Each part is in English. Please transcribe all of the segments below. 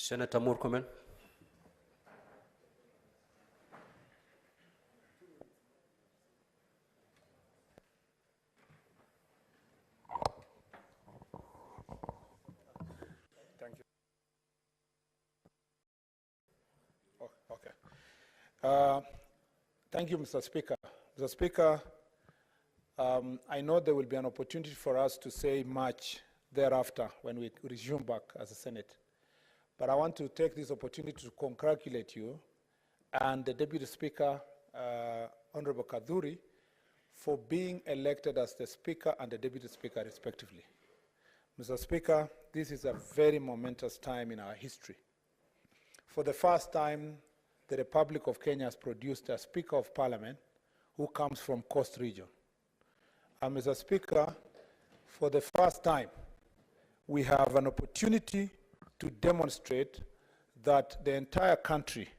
Senator Murkomen. Thank you. Oh, okay. Thank you, Mr. Speaker. Mr. Speaker, I know there will be an opportunity for us to say much thereafter when we resume back as a Senate. But I want to take this opportunity to congratulate you and the Deputy Speaker, Honorable Kaduri, for being elected as the Speaker and the Deputy Speaker respectively. Mr. Speaker, this is a very momentous time in our history. For the first time, the Republic of Kenya has produced a Speaker of Parliament who comes from Coast Region. And Mr. Speaker, for the first time, we have an opportunity to demonstrate that the entire country,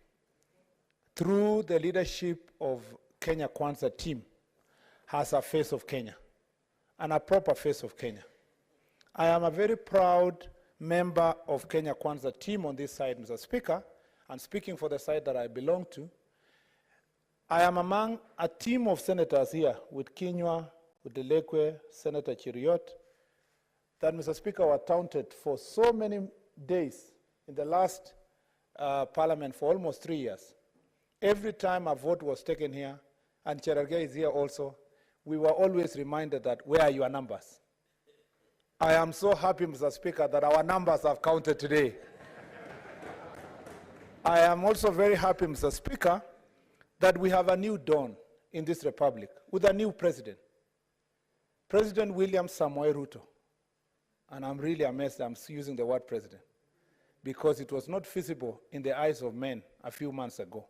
through the leadership of Kenya Kwanza team, has a face of Kenya, and a proper face of Kenya. I am a very proud member of Kenya Kwanza team on this side, Mr. Speaker, and speaking for the side that I belong to. I am among a team of senators here with Kinyua, with Delekwe, Senator Chiriot, that, Mr. Speaker, were taunted for so many days in the last parliament for almost 3 years. Every time a vote was taken here, and Cherargei is here also, we were always reminded that, where are your numbers? I am so happy, Mr. Speaker, that our numbers have counted today. I am also very happy, Mr. Speaker, that we have a new dawn in this republic with a new president, President William Samoei Ruto. And I'm really amazed I'm using the word president, because it was not feasible in the eyes of men a few months ago.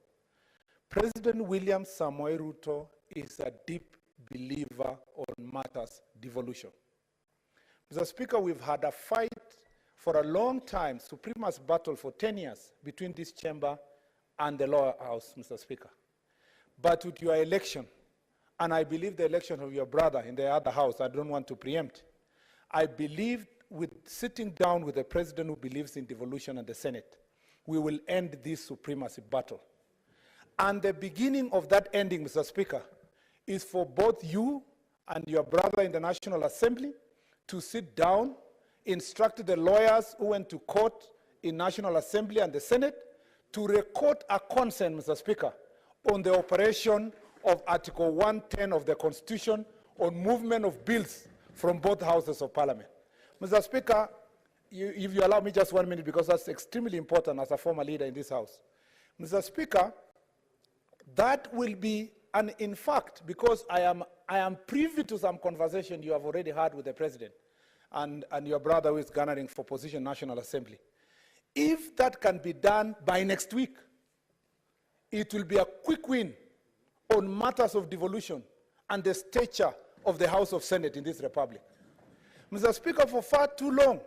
President William Samoei Ruto is a deep believer on matters devolution. Mr. Speaker, we've had a fight for a long time, supremacy battle for 10 years between this chamber and the lower house, Mr. Speaker. But with your election, and I believe the election of your brother in the other house, I don't want to preempt, I believe with sitting down with a president who believes in devolution and the Senate, we will end this supremacy battle. And the beginning of that ending, Mr. Speaker, is for both you and your brother in the National Assembly to sit down, instruct the lawyers who went to court in National Assembly and the Senate to record a consent, Mr. Speaker, on the operation of Article 110 of the Constitution on movement of bills from both houses of Parliament. Mr. Speaker, if you allow me just 1 minute, because that's extremely important as a former leader in this House. Mr. Speaker, that will be, and in fact, because I am privy to some conversation you have already had with the President and your brother who is garnering for position National Assembly. If that can be done by next week, it will be a quick win on matters of devolution and the stature of the House of Senate in this republic. Mr. Speaker, for far too long,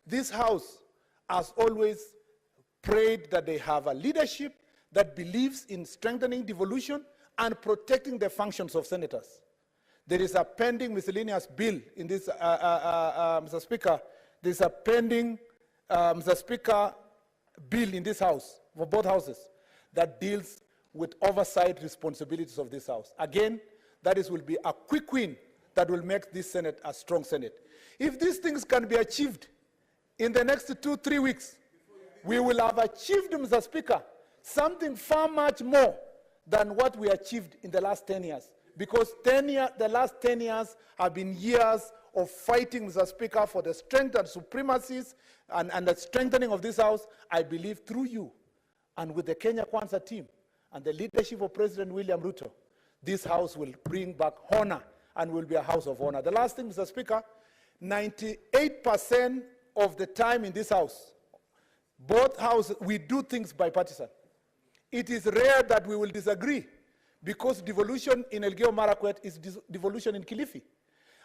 this House has always prayed that they have a leadership that believes in strengthening devolution and protecting the functions of senators. There is a pending miscellaneous bill in this, Mr. Speaker. There is a pending, Mr. Speaker, bill in this House, for both houses, that deals with oversight responsibilities of this House. Again, that will be a quick win that will make this Senate a strong Senate. If these things can be achieved in the next 2-3 weeks, we will have achieved, Mr. Speaker, something far much more than what we achieved in the last 10 years. Because the last 10 years have been years of fighting, Mr. Speaker, for the strength and supremacies and the strengthening of this House. I believe through you and with the Kenya Kwanza team and the leadership of President William Ruto, this House will bring back honor and will be a house of honor. The last thing, Mr. Speaker, 98% of the time in this House, both houses, we do things bipartisan. It is rare that we will disagree, because devolution in Elgeyo Marakwet is devolution in Kilifi.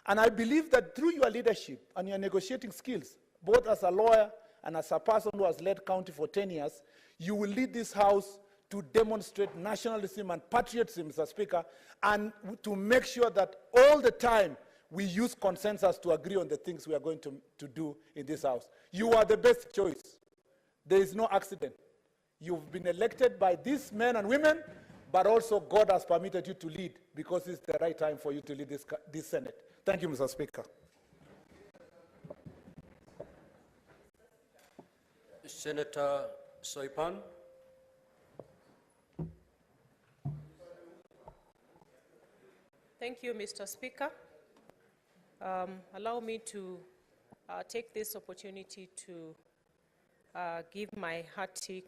And I believe that through your leadership and your negotiating skills, both as a lawyer and as a person who has led county for 10 years, you will lead this House to demonstrate nationalism and patriotism, Mr. Speaker, and to make sure that all the time we use consensus to agree on the things we are going to do in this House. You are the best choice There is no accident. You've been elected by these men and women, but also God has permitted you to lead because it's the right time for you to lead this Senate. Thank you, Mr. Speaker. Senator Soipan. Thank you, Mr. Speaker. Allow me to take this opportunity to give my hearty